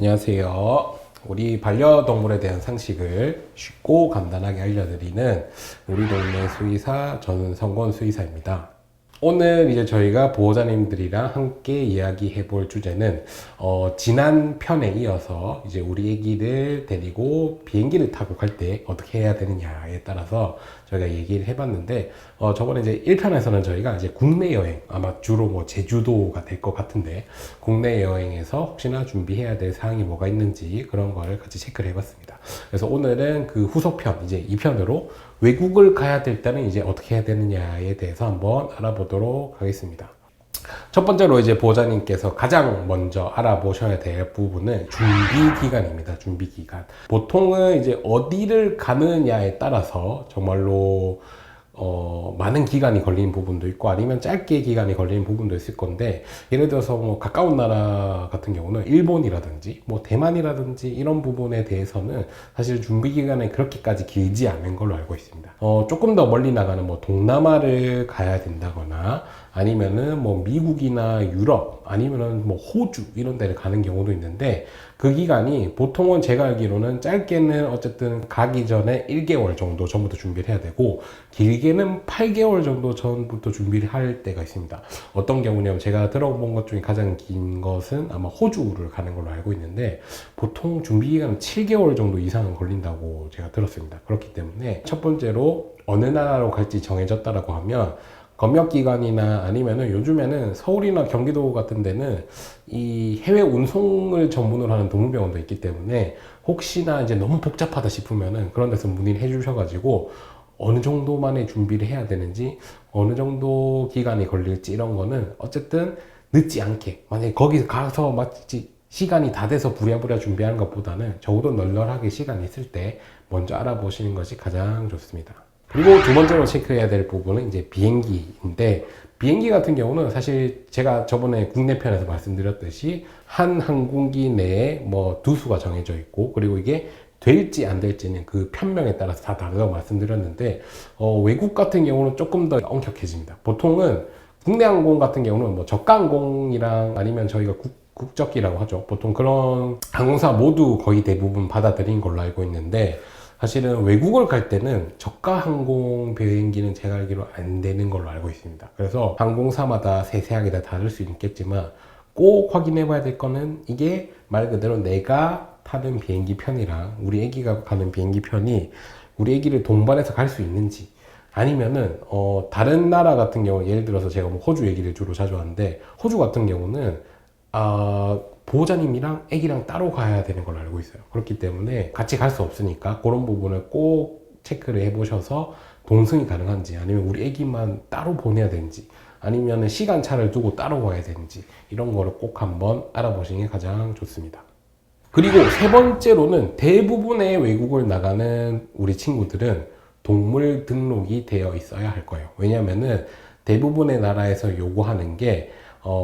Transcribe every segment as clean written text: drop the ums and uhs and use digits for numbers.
안녕하세요. 우리 반려동물에 대한 상식을 쉽고 간단하게 알려드리는 우리 동네 수의사, 저는 성권 수의사입니다. 오늘 이제 저희가 보호자님들이랑 함께 이야기해 볼 주제는 지난 편에 이어서 이제 우리 애기를 데리고 비행기를 타고 갈 때 어떻게 해야 되느냐에 따라서 저희가 얘기를 해봤는데 저번에 이제 1편에서는 저희가 이제 국내 여행, 아마 주로 뭐 제주도가 될 것 같은데 국내 여행에서 혹시나 준비해야 될 사항이 뭐가 있는지 그런 거를 같이 체크를 해봤습니다. 그래서 오늘은 그 후속편, 이제 2편으로 외국을 가야 될 때는 이제 어떻게 해야 되느냐에 대해서 한번 알아보도록 하겠습니다. 첫 번째로 이제 보호자님께서 가장 먼저 알아보셔야 될 부분은 준비 기간입니다. 준비 기간. 보통은 이제 어디를 가느냐에 따라서 정말로 많은 기간이 걸리는 부분도 있고 아니면 짧게 기간이 걸리는 부분도 있을 건데, 예를 들어서 뭐 가까운 나라 같은 경우는 일본이라든지 뭐 대만이라든지 이런 부분에 대해서는 사실 준비 기간이 그렇게까지 길지 않은 걸로 알고 있습니다. 조금 더 멀리 나가는 뭐 동남아를 가야 된다거나 아니면은 뭐 미국이나 유럽 아니면은 뭐 호주 이런 데를 가는 경우도 있는데, 그 기간이 보통은 제가 알기로는 짧게는 어쨌든 가기 전에 1개월 정도 전부터 준비를 해야 되고, 길게는 8개월 정도 전부터 준비를 할 때가 있습니다. 어떤 경우냐면 제가 들어본 것 중에 가장 긴 것은 아마 호주를 가는 걸로 알고 있는데, 보통 준비 기간은 7개월 정도 이상은 걸린다고 제가 들었습니다. 그렇기 때문에 첫 번째로 어느 나라로 갈지 정해졌다라고 하면 검역기관이나 아니면은 요즘에는 서울이나 경기도 같은 데는 이 해외 운송을 전문으로 하는 동물병원도 있기 때문에 혹시나 이제 너무 복잡하다 싶으면은 그런 데서 문의를 해 주셔가지고 어느 정도만의 준비를 해야 되는지, 어느 정도 기간이 걸릴지 이런 거는 어쨌든 늦지 않게, 만약에 거기 가서 마치 시간이 다 돼서 부랴부랴 준비하는 것보다는 적어도 널널하게 시간이 있을 때 먼저 알아보시는 것이 가장 좋습니다. 그리고 두 번째로 체크해야 될 부분은 이제 비행기인데, 비행기 같은 경우는 사실 제가 저번에 국내 편에서 말씀드렸듯이 한 항공기 내에 뭐 두 수가 정해져 있고, 그리고 이게 될지 안 될지는 그 편명에 따라서 다 다르다고 말씀드렸는데, 외국 같은 경우는 조금 더 엄격해집니다. 보통은 국내 항공 같은 경우는 뭐 저가 항공이랑 아니면 저희가 국적기라고 하죠. 보통 그런 항공사 모두 거의 대부분 받아들인 걸로 알고 있는데, 사실은 외국을 갈 때는 저가 항공 비행기는 제가 알기로 안 되는 걸로 알고 있습니다. 그래서 항공사마다 세세하게 다 다를 수 있겠지만 꼭 확인해 봐야 될 거는, 이게 말 그대로 내가 타는 비행기 편이랑 우리 애기가 가는 비행기 편이 우리 애기를 동반해서 갈 수 있는지, 아니면은 다른 나라 같은 경우, 예를 들어서 제가 뭐 호주 얘기를 주로 자주 하는데, 호주 같은 경우는 보호자님이랑 애기랑 따로 가야 되는 걸로 알고 있어요. 그렇기 때문에 같이 갈 수 없으니까 그런 부분을 꼭 체크를 해보셔서 동승이 가능한지, 아니면 우리 애기만 따로 보내야 되는지, 아니면 시간차를 두고 따로 가야 되는지, 이런 거를 꼭 한번 알아보시는 게 가장 좋습니다. 그리고 세 번째로는 대부분의 외국을 나가는 우리 친구들은 동물 등록이 되어 있어야 할 거예요. 왜냐면은 대부분의 나라에서 요구하는 게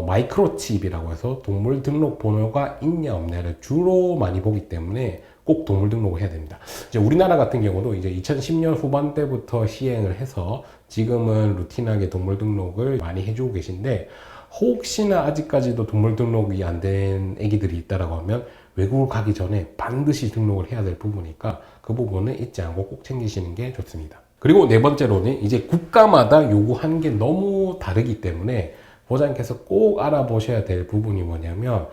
마이크로칩이라고 해서 동물 등록 번호가 있냐 없냐를 주로 많이 보기 때문에 꼭 동물 등록을 해야 됩니다. 이제 우리나라 같은 경우도 이제 2010년 후반대부터 시행을 해서 지금은 루틴하게 동물 등록을 많이 해주고 계신데, 혹시나 아직까지도 동물 등록이 안 된 애기들이 있다라고 하면 외국을 가기 전에 반드시 등록을 해야 될 부분이니까 그 부분은 잊지 않고 꼭 챙기시는 게 좋습니다. 그리고 네 번째로는 이제 국가마다 요구하는 게 너무 다르기 때문에 보호자님께서 꼭 알아보셔야 될 부분이 뭐냐면,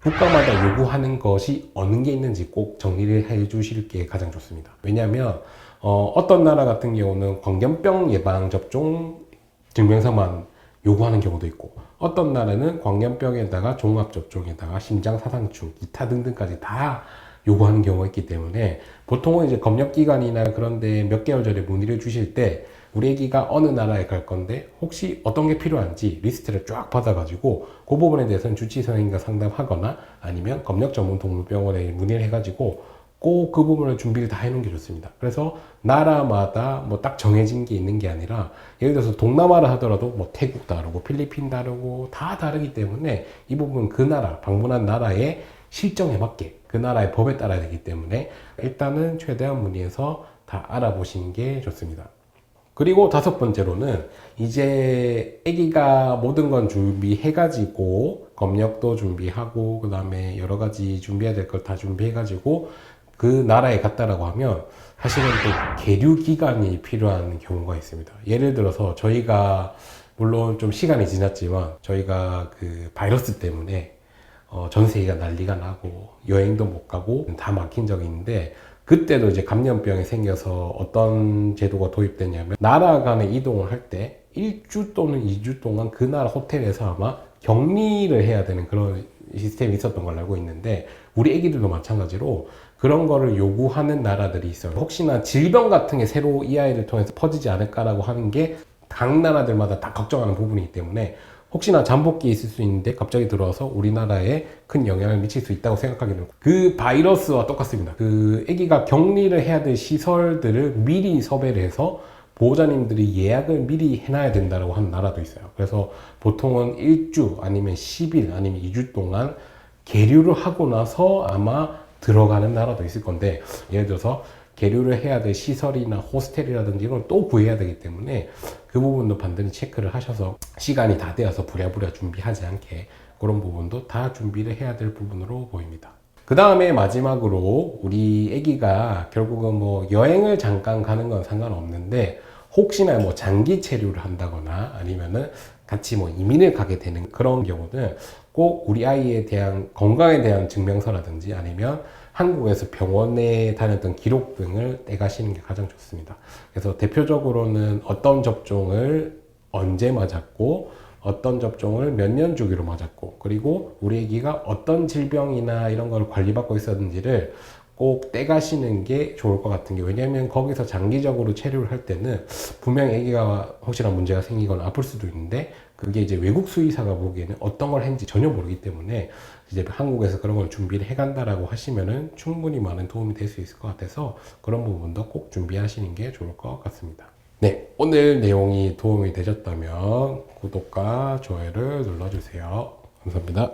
국가마다 요구하는 것이 어느 게 있는지 꼭 정리를 해 주실 게 가장 좋습니다. 왜냐하면 어떤 나라 같은 경우는 광견병 예방 접종 증명서만 요구하는 경우도 있고, 어떤 나라는 광견병에다가 종합접종에다가 심장사상충, 기타 등등까지 다 요구하는 경우가 있기 때문에, 보통은 이제 검역기관이나 그런데 몇 개월 전에 문의를 주실 때 우리 애기가 어느 나라에 갈 건데 혹시 어떤 게 필요한지 리스트를 쫙 받아가지고 그 부분에 대해서는 주치의 선생님과 상담하거나 아니면 검역 전문 동물병원에 문의를 해가지고 꼭 그 부분을 준비를 다 해놓은 게 좋습니다. 그래서 나라마다 뭐 딱 정해진 게 있는 게 아니라, 예를 들어서 동남아를 하더라도 뭐 태국 다르고 필리핀 다르고 다 다르기 때문에 이 부분 그 나라, 방문한 나라의 실정에 맞게 그 나라의 법에 따라야 되기 때문에 일단은 최대한 문의해서 다 알아보시는 게 좋습니다. 그리고 다섯 번째로는 이제 아기가 모든 건 준비해가지고 검역도 준비하고 그 다음에 여러 가지 준비해야 될 걸 다 준비해가지고 그 나라에 갔다라고 하면 사실은 또 계류 기간이 필요한 경우가 있습니다. 예를 들어서 저희가 물론 좀 시간이 지났지만 저희가 그 바이러스 때문에 전 세계가 난리가 나고 여행도 못 가고 다 막힌 적이 있는데 그때도 이제 감염병이 생겨서 어떤 제도가 도입됐냐면 나라 간에 이동을 할 때 1주 또는 2주 동안 그 나라 호텔에서 아마 격리를 해야 되는 그런 시스템이 있었던 걸로 알고 있는데 우리 애기들도 마찬가지로 그런 거를 요구하는 나라들이 있어요. 혹시나 질병 같은 게 새로 이 아이를 통해서 퍼지지 않을까라고 하는 게 각 나라들마다 다 걱정하는 부분이기 때문에 혹시나 잠복기에 있을 수 있는데 갑자기 들어와서 우리나라에 큰 영향을 미칠 수 있다고 생각하게 됩니다. 그 바이러스와 똑같습니다. 그 아기가 격리를 해야 될 시설들을 미리 섭외를 해서 보호자님들이 예약을 미리 해놔야 된다고 하는 나라도 있어요. 그래서 보통은 1주 아니면 10일 아니면 2주 동안 계류를 하고 나서 아마 들어가는 나라도 있을 건데 예를 들어서 계류를 해야 될 시설이나 호스텔이라든지 이런 걸 또 구해야 되기 때문에 그 부분도 반드시 체크를 하셔서 시간이 다 되어서 부랴부랴 준비하지 않게 그런 부분도 다 준비를 해야 될 부분으로 보입니다. 그 다음에 마지막으로 우리 아기가 결국은 뭐 여행을 잠깐 가는 건 상관없는데 혹시나 뭐 장기 체류를 한다거나 아니면은 같이 뭐 이민을 가게 되는 그런 경우는 꼭 우리 아이에 대한 건강에 대한 증명서라든지 아니면 한국에서 병원에 다녔던 기록 등을 떼가시는 게 가장 좋습니다. 그래서 대표적으로는 어떤 접종을 언제 맞았고 어떤 접종을 몇 년 주기로 맞았고 그리고 우리 아기가 어떤 질병이나 이런 걸 관리받고 있었는지를 꼭 떼가시는 게 좋을 것 같은 게 왜냐하면 거기서 장기적으로 체류를 할 때는 분명히 아기가 혹시나 문제가 생기거나 아플 수도 있는데 그게 이제 외국 수의사가 보기에는 어떤 걸 했는지 전혀 모르기 때문에 이제 한국에서 그런 걸 준비를 해간다라고 하시면은 충분히 많은 도움이 될 수 있을 것 같아서 그런 부분도 꼭 준비하시는 게 좋을 것 같습니다. 네, 오늘 내용이 도움이 되셨다면 구독과 좋아요를 눌러주세요. 감사합니다.